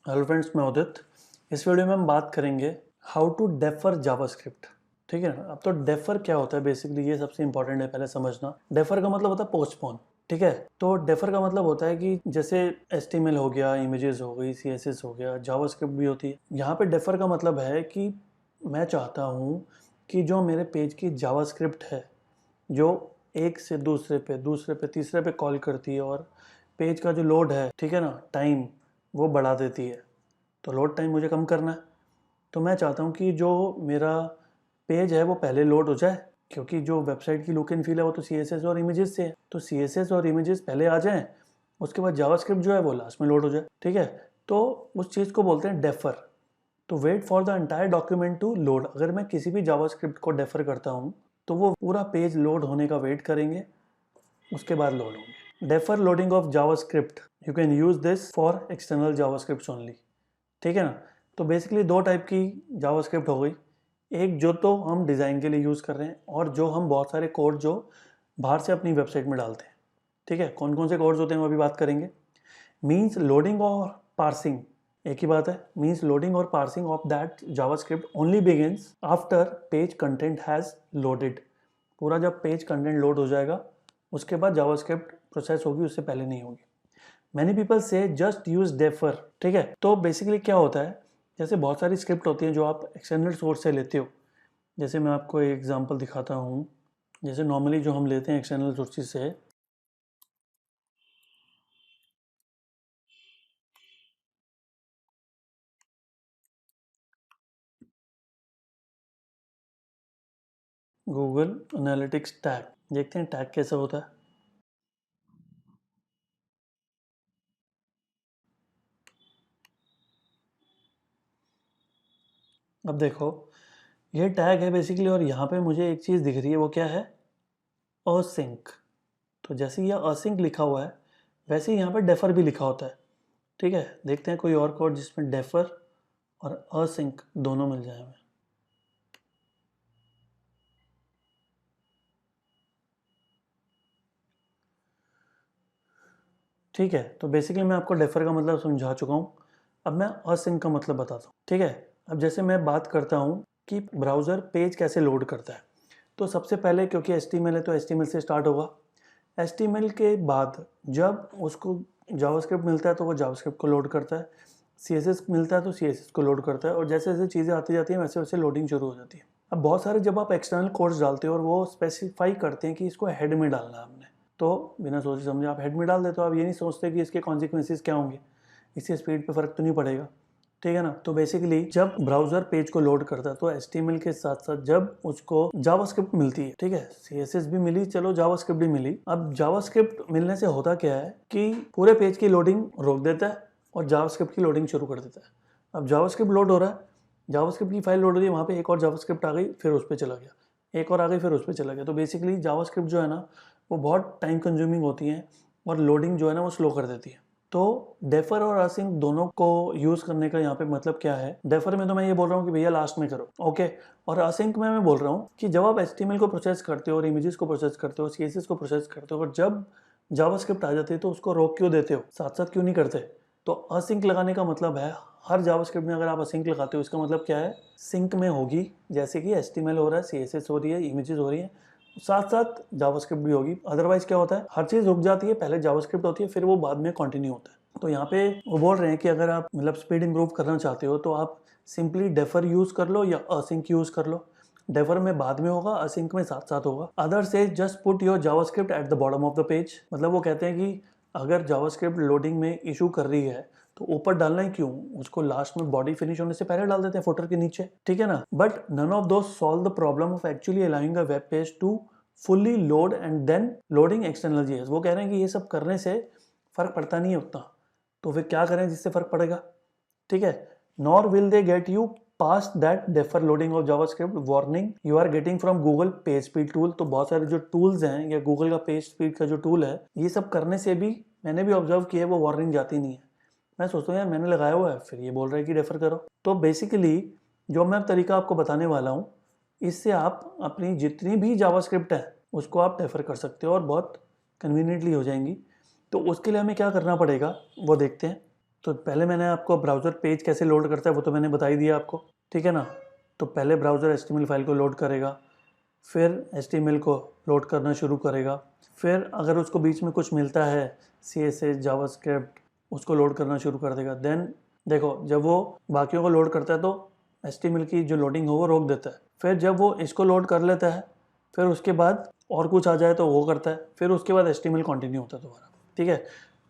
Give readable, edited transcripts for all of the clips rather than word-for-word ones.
Hello friends, मैं उदित। इस video में हम बात करेंगे हाउ टू डेफर जावास्क्रिप्ट। ठीक है ना। अब तो डेफर क्या होता है, बेसिकली ये सबसे इंपॉर्टेंट है पहले समझना। डेफर का मतलब होता है पोस्टपोन। ठीक है, तो डेफर का मतलब होता है कि जैसे HTML हो गया, इमेजेस हो गई, CSS हो गया, जावास्क्रिप्ट भी होती है। यहाँ पे डेफर का मतलब है कि मैं चाहता हूँ कि जो मेरे पेज की जावास्क्रिप्ट है, जो एक से दूसरे पे तीसरे पे कॉल करती है और पेज का जो लोड है, ठीक है ना, टाइम वो बढ़ा देती है। तो लोड टाइम मुझे कम करना है, तो मैं चाहता हूँ कि जो मेरा पेज है वो पहले लोड हो जाए, क्योंकि जो वेबसाइट की लुक एंड फील है वो तो CSS और इमेजेस से है। तो CSS और इमेजेस पहले आ जाएं, उसके बाद जावास्क्रिप्ट जो है वो लास्ट में लोड हो जाए। ठीक है, तो उस चीज़ को बोलते हैं डेफर। तो wait for the entire document to load. अगर मैं किसी भी जावास्क्रिप्ट को डेफर करता हूँ तो वो पूरा पेज लोड होने का वेट करेंगे, उसके बाद लोड होंगे। Defer loading of JavaScript, you can use this for external JavaScript only. ठीक है ना। तो बेसिकली दो टाइप की जावास्क्रिप्ट हो गई। एक जो तो हम डिज़ाइन के लिए यूज़ कर रहे हैं, और जो हम बहुत सारे कोड जो बाहर से अपनी वेबसाइट में डालते हैं। ठीक है, कौन कौन से कोड्स होते हैं वो अभी बात करेंगे। मीन्स लोडिंग और पार्सिंग एक ही बात है। मीन्स लोडिंग और parsing of that JavaScript only begins after page content has loaded. पूरा जब पेज कंटेंट लोड हो जाएगा उसके बाद जावास्क्रिप्ट प्रोसेस होगी, उससे पहले नहीं होगी। मैनी पीपल से जस्ट यूज डेफर। ठीक है, तो बेसिकली क्या होता है, जैसे बहुत सारी स्क्रिप्ट होती हैं जो आप एक्सटर्नल सोर्स से लेते हो। जैसे मैं आपको एक एग्जांपल दिखाता हूँ। जैसे नॉर्मली जो हम लेते हैं एक्सटर्नल सोर्सेज से, गूगल एनालिटिक्स टैग। देखते हैं टैग कैसा होता है। अब देखो, ये टैग है बेसिकली, और यहाँ पे मुझे एक चीज़ दिख रही है, वो क्या है, असिंक। तो जैसे ये असिंक लिखा हुआ है वैसे ही यहाँ पे डेफर भी लिखा होता है। ठीक है, देखते हैं कोई और कोड जिसमें डेफर और असिंक दोनों मिल जाए हमें। ठीक है, तो बेसिकली मैं आपको डेफर का मतलब समझा चुका हूँ। अब मैं असिंक का मतलब बताता हूँ। ठीक है, अब जैसे मैं बात करता हूँ कि ब्राउज़र पेज कैसे लोड करता है, तो सबसे पहले क्योंकि HTML है तो HTML से स्टार्ट होगा। HTML के बाद जब उसको जावास्क्रिप्ट मिलता है तो वो जावास्क्रिप्ट को लोड करता है। CSS मिलता है तो CSS को लोड करता है, और जैसे जैसे चीज़ें आती जाती हैं वैसे वैसे लोडिंग शुरू हो जाती है। अब बहुत सारे जब आप एक्सटर्नल कोड्स डालते हो और वो स्पेसिफाई करते हैं कि इसको हेड में डालना है हमने, तो बिना सोचे समझे आप हेड में डाल देते हो। आप ये नहीं सोचते कि इसके कॉन्सिक्वेंसेज क्या होंगे, इससे स्पीड पे फ़र्क तो नहीं पड़ेगा। ठीक है ना। तो बेसिकली जब ब्राउज़र पेज को लोड करता है तो HTML के साथ साथ जब उसको जावास्क्रिप्ट मिलती है, ठीक है, CSS भी मिली, चलो जावास्क्रिप्ट भी मिली। अब जावास्क्रिप्ट मिलने से होता क्या है कि पूरे पेज की लोडिंग रोक देता है और जावास्क्रिप्ट की लोडिंग शुरू कर देता है। अब जावास्क्रिप्ट लोड हो रहा है, जावास्क्रिप्ट की फाइल लोड हो रही है, वहाँ पे एक और जावास्क्रिप्ट आ गई, फिर उस पर चला गया, एक और आ गई, फिर उस पर चला गया। तो बेसिकली जावास्क्रिप्ट जो है ना वो बहुत टाइम कंज्यूमिंग होती है और लोडिंग जो है ना वो स्लो कर देती है। तो डेफर और असिंक दोनों को यूज़ करने का यहाँ पे मतलब क्या है। डेफर में तो मैं ये बोल रहा हूँ कि भैया लास्ट में करो, ओके। और असिंक में मैं बोल रहा हूँ कि जब आप HTML को प्रोसेस करते हो और इमेजेस को प्रोसेस करते हो, CSS को प्रोसेस करते हो, और जब जावास्क्रिप्ट आ जाती है तो उसको रोक क्यों देते हो, साथ साथ क्यों नहीं करते। तो असिंक लगाने का मतलब है, हर जावास्क्रिप्ट में अगर आप असिंक लगाते हो इसका मतलब क्या है, सिंक में होगी। जैसे कि HTML हो रहा है, CSS हो रही है, इमेजेस हो रही है, साथ साथ जावास्क्रिप्ट भी होगी। अदरवाइज क्या होता है, हर चीज़ रुक जाती है, पहले जावास्क्रिप्ट होती है फिर वो बाद में कंटिन्यू होता है। तो यहाँ पे वो बोल रहे हैं कि अगर आप मतलब स्पीड इंप्रूव करना चाहते हो तो आप सिंपली डेफर यूज़ कर लो या असिंक यूज़ कर लो। डेफर में बाद में होगा, असिंक में साथ साथ होगा। अदर से just put your JavaScript at the bottom of the page. मतलब वो कहते हैं कि अगर जावास्क्रिप्ट लोडिंग में इशू कर रही है तो ऊपर डालना ही क्यों, उसको लास्ट में बॉडी फिनिश होने से पहले डाल देते हैं, फुटर के नीचे। ठीक है ना। But none of those solve the problem of actually allowing a web page to fully load and then loading external JS. वो कह रहे हैं कि ये सब करने से फर्क पड़ता नहीं है उतना, तो फिर क्या करें जिससे फर्क पड़ेगा। ठीक है, nor will they get you past that defer loading of JavaScript warning you are getting from Google page speed tool. तो बहुत सारे जो टूल्स हैं या गूगल का पेज स्पीड का जो टूल है, ये सब करने से भी मैंने भी ऑब्जर्व किया है वो वार्निंग जाती नहीं है। मैं सोचता हूँ यार मैंने लगाया हुआ है, फिर ये बोल रहा है कि रेफर करो। तो बेसिकली जो मैं तरीका आपको बताने वाला हूँ, इससे आप अपनी जितनी भी जावास्क्रिप्ट है उसको आप रेफर कर सकते हो और बहुत कन्वीनियंटली हो जाएंगी। तो उसके लिए हमें क्या करना पड़ेगा वो देखते हैं। तो पहले मैंने आपको ब्राउज़र पेज कैसे लोड करता है वो तो मैंने बता ही दिया आपको, ठीक है ना। तो पहले ब्राउज़र HTML फाइल को लोड करेगा, फिर HTML को लोड करना शुरू करेगा, फिर अगर उसको बीच में कुछ मिलता है CSS जावास्क्रिप्ट उसको लोड करना शुरू कर देगा। देन देखो जब वो बाकियों को लोड करता है तो HTML की जो लोडिंग हो वो रोक देता है। फिर जब वो इसको लोड कर लेता है फिर उसके बाद और कुछ आ जाए तो वो करता है, फिर उसके बाद HTML कंटिन्यू होता है दोबारा, ठीक है।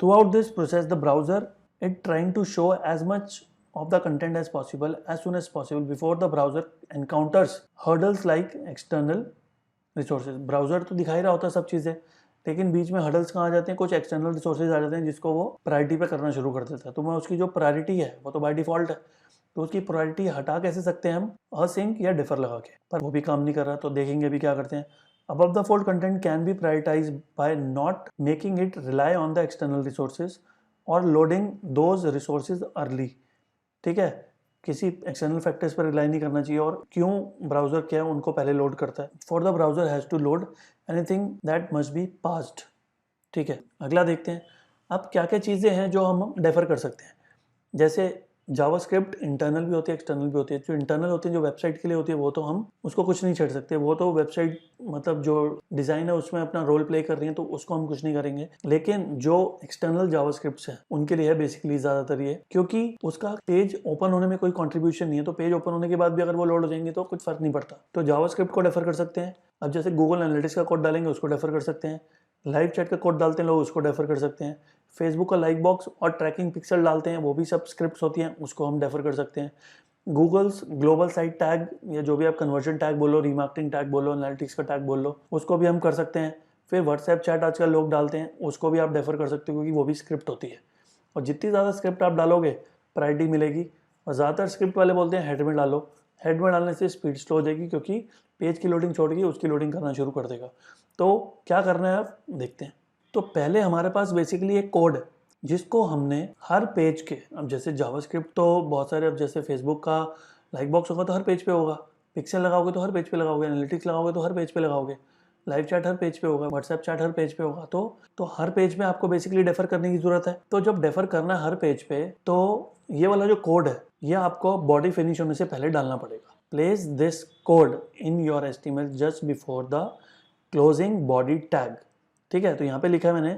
Through out this process the browser it trying to show as much of the content as possible as soon as possible before the browser encounters hurdles like external resources। Browser तो दिखा ही रहा होता है सब चीज़ें, लेकिन बीच में हर्डल्स कहाँ आ जाते हैं, कुछ एक्सटर्नल रिसोर्सेज आ जाते हैं जिसको वो प्रायोरिटी पे करना शुरू कर देता है। तो मैं उसकी जो प्रायोरिटी है वो तो बाय डिफ़ॉल्ट है, तो उसकी प्रायोरिटी हटा कैसे सकते हैं हम, असिंक या डिफर लगा के, पर वो भी काम नहीं कर रहा। तो देखेंगे अभी क्या करते हैं। Above the fold content can be prioritized by not making it rely on the external resources or loading those resources early, ठीक है। किसी एक्सटर्नल फैक्टर्स पर रिलाई नहीं करना चाहिए। और क्यों ब्राउज़र क्या है उनको पहले लोड करता है, for the browser has to load anything that must be passed, ठीक है। अगला देखते हैं अब क्या क्या चीज़ें हैं जो हम डेफर कर सकते हैं। जैसे जावास्क्रिप्ट इंटरनल भी होती है एक्सटर्नल भी होती है। जो इंटरनल होती है जो वेबसाइट के लिए होती है वो तो हम उसको कुछ नहीं छेड़ सकते, वो तो वेबसाइट मतलब जो डिज़ाइन है उसमें अपना रोल प्ले कर रही है तो उसको हम कुछ नहीं करेंगे। लेकिन जो एक्सटर्नल जावास्क्रिप्ट्स हैं उनके लिए है बेसिकली ज़्यादातर ये, क्योंकि उसका पेज ओपन होने में कोई कॉन्ट्रीब्यूशन नहीं है, तो पेज ओपन होने के बाद भी अगर वो लोड हो जाएंगे तो कुछ फर्क नहीं पड़ता। तो जावास्क्रिप्ट को डेफर कर सकते हैं। अब जैसे गूगल एनालिटिक्स का कोड डालेंगे उसको डेफर कर सकते हैं, लाइव चैट का कोड डालते हैं लोग उसको डेफर कर सकते हैं, फेसबुक का लाइक बॉक्स और ट्रैकिंग पिक्सल डालते हैं वो भी सब स्क्रिप्ट्स होती हैं उसको हम डेफर कर सकते हैं। गूगल्स ग्लोबल साइट टैग या जो भी आप कन्वर्जन टैग बोलो, रीमार्केटिंग टैग बोलो, एनालिटिक्स का टैग बोल लो, उसको भी हम कर सकते हैं। फिर व्हाट्सएप चैट आजकल लोग डालते हैं उसको भी आप डेफर कर सकते हो क्योंकि वो भी स्क्रिप्ट होती है। और जितनी ज़्यादा स्क्रिप्ट आप डालोगे प्रायोरिटी मिलेगी। और ज़्यादातर स्क्रिप्ट वाले बोलते हैं हेड में डालो, हेड में डालने से स्पीड स्लो हो जाएगी क्योंकि पेज की लोडिंग छोड़ के उसकी लोडिंग करना शुरू कर देगा। तो क्या करना है आप देखते हैं। तो पहले हमारे पास बेसिकली एक कोड है जिसको हमने हर पेज के, अब जैसे जावास्क्रिप्ट तो बहुत सारे, अब जैसे फेसबुक का लाइक बॉक्स होगा तो हर पेज पे होगा, पिक्सल लगाओगे तो हर पेज पे लगाओगे, एनालिटिक्स लगाओगे तो हर पेज पे लगाओगे, लाइव चैट हर पेज पे होगा, व्हाट्सएप चैट हर पेज पे होगा। तो हर पेज में आपको बेसिकली डेफर करने की जरूरत है। तो जब डेफर करना है हर पेज पे तो ये वाला जो कोड है ये आपको बॉडी फिनिश होने से पहले डालना पड़ेगा। Place this code in your HTML just before the closing body tag, ठीक है। तो यहाँ पे लिखा है मैंने,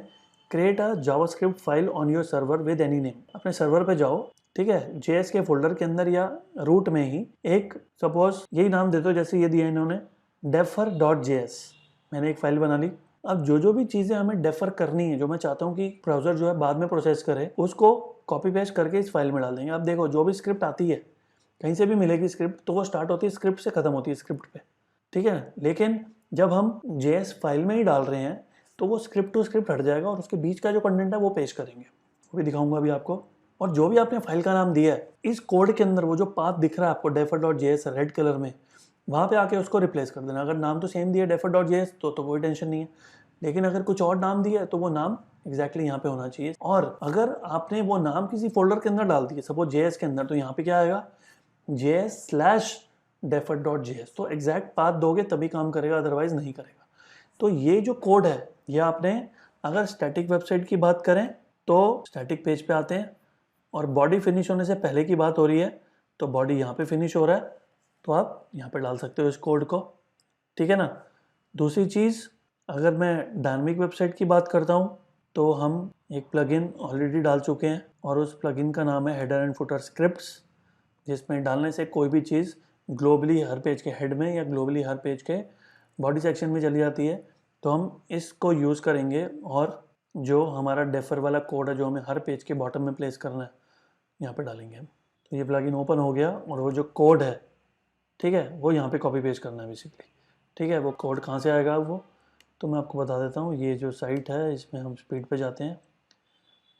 create a JavaScript file on your server with any name. अपने सर्वर पे जाओ, ठीक है, JS के फोल्डर के अंदर या रूट में ही एक सपोज यही नाम दे दो, जैसे ये दिया इन्होंने defer.js। मैंने एक फाइल बना ली। अब जो जो भी चीज़ें हमें डेफर करनी है, जो मैं चाहता हूँ कि ब्राउज़र जो है बाद में प्रोसेस करे, उसको कॉपी पेस्ट करके इस फाइल में डाल देंगे। अब देखो जो भी स्क्रिप्ट आती है कहीं से भी मिलेगी स्क्रिप्ट तो वो स्टार्ट होती है स्क्रिप्ट से, ख़त्म होती है स्क्रिप्ट पे, ठीक है। लेकिन जब हम JS फाइल में ही डाल रहे हैं तो वो स्क्रिप्ट टू स्क्रिप्ट हट जाएगा और उसके बीच का जो कंटेंट है वो पेश करेंगे, वो भी दिखाऊंगा अभी आपको। और जो भी आपने फाइल का नाम दिया है इस कोड के अंदर वो जो पाथ दिख रहा है आपको defer.js रेड कलर में, वहाँ पे आके उसको रिप्लेस कर देना। अगर नाम तो सेम दिया defer.js तो कोई टेंशन नहीं है, लेकिन अगर कुछ और नाम दिया है तो वो नाम एग्जैक्टली यहाँ पे होना चाहिए। और अगर आपने वो नाम किसी फोल्डर के अंदर डाल दिए सपोज JS के अंदर, तो यहाँ पे क्या आएगा JS/defer.js। तो एग्जैक्ट पाथ दोगे तभी काम करेगा, अदरवाइज नहीं करेगा। तो ये जो कोड है ये आपने, अगर स्टैटिक वेबसाइट की बात करें तो स्टैटिक पेज पे आते हैं और बॉडी फिनिश होने से पहले की बात हो रही है तो बॉडी यहाँ पे फिनिश हो रहा है तो आप यहाँ पे डाल सकते हो इस कोड को, ठीक है ना। दूसरी चीज़, अगर मैं डायनामिक वेबसाइट की बात करता हूँ तो हम एक प्लगइन ऑलरेडी डाल चुके हैं और उस प्लगइन का नाम है हेडर एंड फुटर स्क्रिप्ट्स, जिसमें डालने से कोई भी चीज़ ग्लोबली हर पेज के हेड में या ग्लोबली हर पेज के बॉडी सेक्शन में चली जाती है। तो हम इसको यूज़ करेंगे और जो हमारा डेफर वाला कोड है जो हमें हर पेज के बॉटम में प्लेस करना है यहाँ पे डालेंगे हम। तो ये प्लगइन ओपन हो गया और वो जो कोड है, ठीक है, वो यहाँ पे कॉपी पेस्ट करना है बेसिकली, ठीक है। वो कोड कहाँ से आएगा वो तो मैं आपको बता देता हूँ। ये जो साइट है इसमें हम स्पीड पे जाते हैं,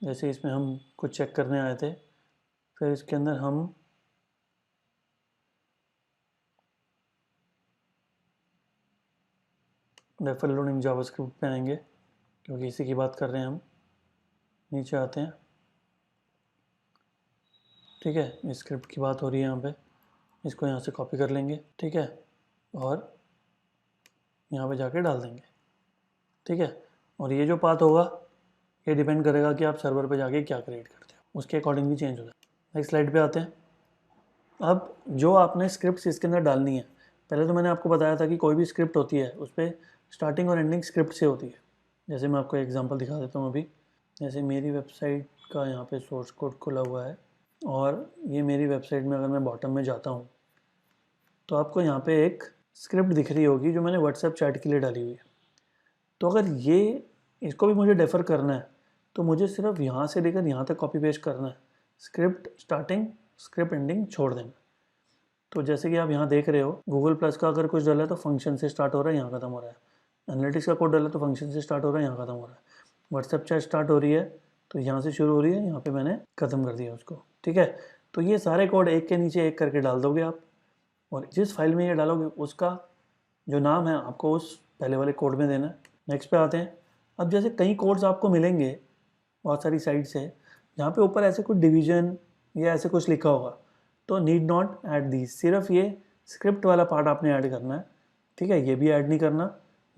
जैसे इसमें हम कुछ चेक करने आए थे, फिर इसके अंदर हम डेफर लोडिंग जावास्क्रिप्ट पे आएंगे क्योंकि इसी की बात कर रहे हैं हम। नीचे आते हैं, ठीक है, इस स्क्रिप्ट की बात हो रही है यहाँ पे, इसको यहाँ से कॉपी कर लेंगे, ठीक है, और यहाँ पे जाके डाल देंगे, ठीक है। और ये जो पाथ होगा ये डिपेंड करेगा कि आप सर्वर पे जाके क्या क्रिएट करते हो, उसके अकॉर्डिंग भी चेंज होता है। नेक्स्ट स्लाइड पे आते हैं। अब जो आपने स्क्रिप्ट इसके अंदर डालनी है, पहले तो मैंने आपको बताया था कि कोई भी स्क्रिप्ट होती है उस पर स्टार्टिंग और एंडिंग स्क्रिप्ट से होती है। जैसे मैं आपको एग्जांपल दिखा देता हूँ अभी। जैसे मेरी वेबसाइट का यहाँ पे सोर्स कोड खुला हुआ है और ये मेरी वेबसाइट में अगर मैं बॉटम में जाता हूँ तो आपको यहाँ पे एक स्क्रिप्ट दिख रही होगी जो मैंने व्हाट्सएप चैट के लिए डाली हुई है। तो अगर ये इसको भी मुझे डेफर करना है तो मुझे सिर्फ यहाँ से लेकर यहाँ तक कॉपी पेस्ट करना है, स्क्रिप्ट स्टार्टिंग स्क्रिप्ट एंडिंग छोड़ देना। तो जैसे कि आप यहाँ देख रहे हो, गूगल प्लस का अगर कुछ डाला है तो फंक्शन से स्टार्ट हो रहा है, यहाँ खत्म हो रहा है। एनालिटिक्स का कोड डाला तो फंक्शन से स्टार्ट हो रहा है, यहाँ खत्म हो रहा है। व्हाट्सएप चैट स्टार्ट हो रही है तो यहाँ से शुरू हो रही है, यहाँ पे मैंने खत्म कर दिया उसको। ठीक है, तो ये सारे कोड एक के नीचे एक करके डाल दोगे आप, और जिस फाइल में ये डालोगे उसका जो नाम है आपको उस पहले वाले कोड में देना है। नेक्स्ट पे आते हैं। अब जैसे कई कोड्स आपको मिलेंगे बहुत सारी साइट से जहाँ पे ऊपर ऐसे कुछ डिवीजन या ऐसे कुछ लिखा होगा, तो नीड नॉट ऐड दी, सिर्फ ये स्क्रिप्ट वाला पार्ट आपने ऐड करना है। ठीक है, ये भी ऐड नहीं करना,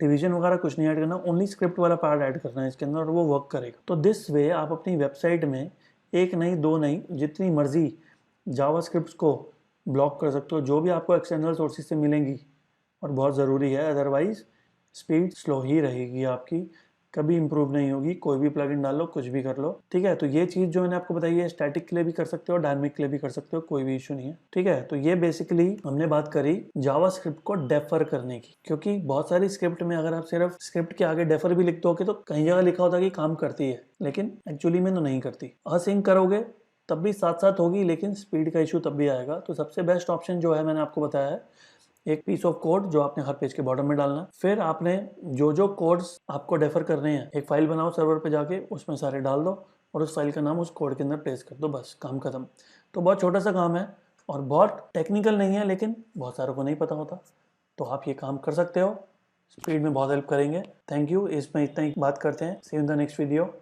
डिवीजन वगैरह कुछ नहीं ऐड करना, ओनली स्क्रिप्ट वाला पार्ट ऐड करना है इसके अंदर और वो वर्क करेगा। तो दिस वे आप अपनी वेबसाइट में एक नहीं दो नहीं जितनी मर्जी जावास्क्रिप्ट्स को ब्लॉक कर सकते हो, जो भी आपको एक्सटर्नल सोर्सेज से मिलेंगी। और बहुत ज़रूरी है, अदरवाइज स्पीड स्लो ही रहेगी आपकी, कभी इंप्रूव नहीं होगी। कोई भी प्लगइन डाल लो, कुछ भी कर लो। ठीक है, तो ये चीज़ जो मैंने आपको बताई है स्टैटिक के लिए भी कर सकते हो, डायनामिक के लिए भी कर सकते हो, कोई भी इशू नहीं है। ठीक है, तो ये बेसिकली हमने बात करी जावास्क्रिप्ट को डेफर करने की, क्योंकि बहुत सारी स्क्रिप्ट में अगर आप सिर्फ स्क्रिप्ट के आगे डेफर भी लिख दोगे तो कहीं जगह लिखा होता है कि काम करती है, लेकिन एक्चुअली में तो नहीं करती। असिंक करोगे तब भी साथ साथ होगी, लेकिन स्पीड का इशू तब भी आएगा। तो सबसे बेस्ट ऑप्शन जो है मैंने आपको बताया है, एक पीस ऑफ कोड जो आपने हर पेज के बॉटम में डालना है। फिर आपने जो जो कोड्स आपको डेफर करने हैं, एक फाइल बनाओ सर्वर पे जाके, उसमें सारे डाल दो और उस फाइल का नाम उस कोड के अंदर पेस्ट कर दो, बस काम खत्म। तो बहुत छोटा सा काम है और बहुत टेक्निकल नहीं है, लेकिन बहुत सारों को नहीं पता होता। तो आप ये काम कर सकते हो, स्पीड में बहुत हेल्प करेंगे। थैंक यू, इसमें इतना ही बात करते हैं। See you in the next video.